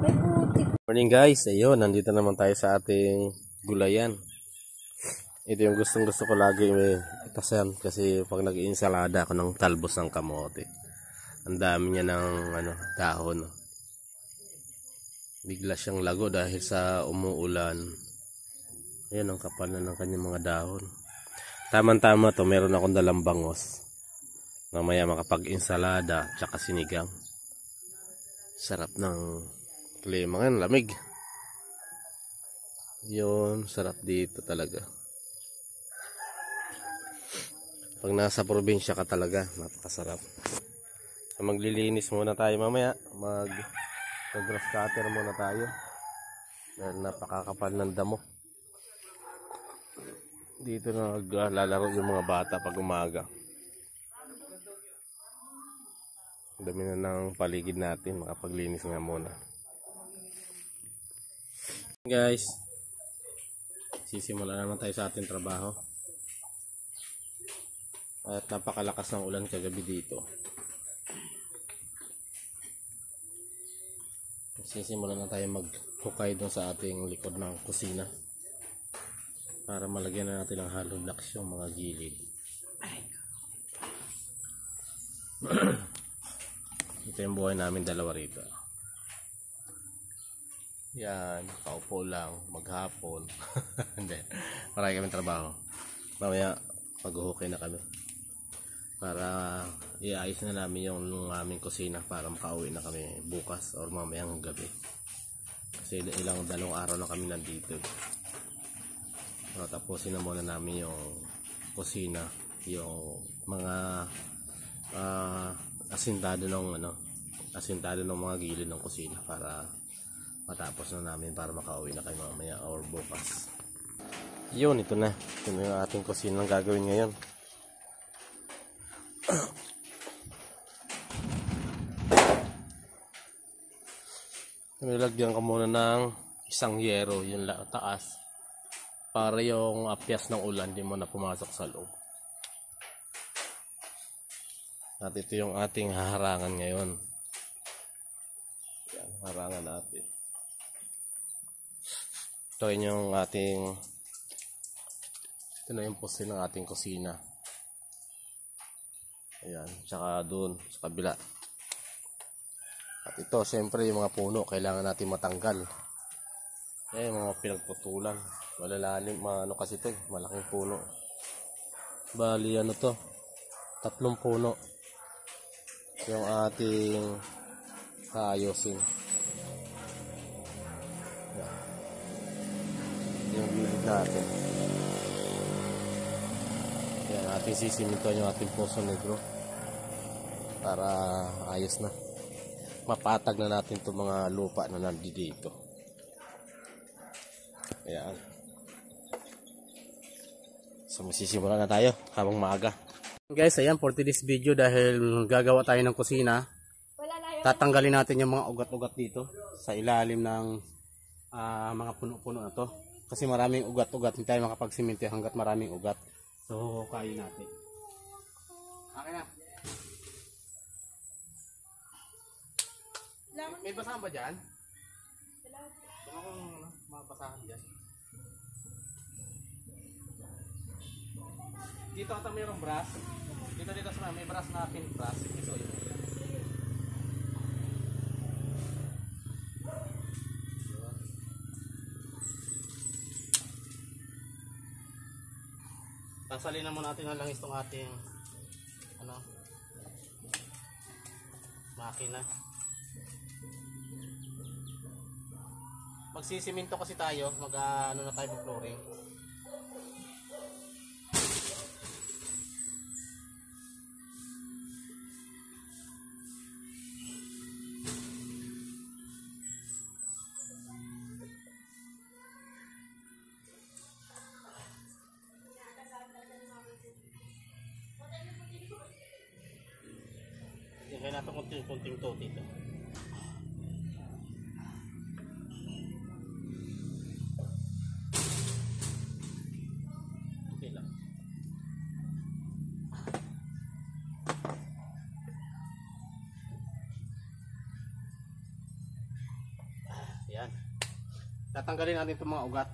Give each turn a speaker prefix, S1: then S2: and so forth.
S1: May putik.
S2: Morning guys, ayun, nandito naman tayo sa ating gulayan. Ito yung gustong gusto ko lagi itasan kasi pag nag-iinsalada ako ng talbos ng kamote. Ang dami niya ng dahon. Bigla siyang lago dahil sa umuulan. Ayan ang kapal na ng kanyang mga dahon. Tama-tama to, meron akong dalang bangos. Mamaya makapag-insalada tsaka sinigang. Sarap ng klima ngayon, lamig. Yun, sarap dito talaga. Pag nasa probinsya ka talaga, napakasarap. So, maglilinis muna tayo mamaya. Mag-grass cutter muna tayo. Dahil napakakapal ng damo. Dito na naglalaro yung mga bata pag umaga. Dami na ng paligid natin, makapaglinis nga muna. Guys, sisimulan naman tayo sa ating trabaho. At napakalakas ng ulan kagabi dito. Sisimulan na tayo maghukay doon sa ating likod ng kusina. Para malagyan na natin ng hollow blocks yung mga gilid. Ito yung buhay namin dalawa rito. Yan, paupo lang, maghapon. Hindi, marami kami trabaho. Mamaya, maghuhukay na kami. Para iayos na namin yung aming kusina para makauwi na kami bukas or mamayang gabi. Kasi dalawang araw na kami nandito. So, tapusin na muna namin yung kusina, yung mga asintado ng mga gilid ng kusina para matapos na namin para makauwi na kayo mamaya or bukas. Yun, ito na yung ating kusina ang gagawin ngayon. Nilagyan ko muna ng isang yero yung taas para yung apyas ng ulan di mo na pumasok sa loob. At ito yung ating haharangan ngayon. Yan, harangan natin. Ito yung ating, ito na yung poste ng ating kusina. Ayan, tsaka doon sa kabila. At ito, syempre yung mga puno, kailangan natin matanggal. Ayan, mga pinagputulan. Malalalim, kasi ito, malaking puno. Bali, to? 3 puno. Yung ating ayusin. Ayan. Yung gilid natin. Ayan, ating sisiminto yung ating Poso Negro. Para ayos na. Mapatag na natin itong mga lupa na nandito. Ayan. So masisimulan na tayo habang maaga. Guys, ayan for today's video dahil gagawa tayo ng kusina. Tatanggalin natin yung mga ugat-ugat dito sa ilalim ng mga puno-puno na to. Kasi maraming ugat-ugat, hindi tayo makapagsimento hanggat maraming ugat. So hukayin natin. Okay na. May basahan ba dyan? Wala akong mabasahan dyan. Dito ata mayroong brass. Dito sa may brass na pin brass. Ito yun. Sasalin na muna natin na lang itong ating makina. Magsisiminto kasi tayo, na tayo ng flooring. Kaya natin kunting to dito. Okay lang.
S1: Yan. Tatanggalin natin itong mga ugat.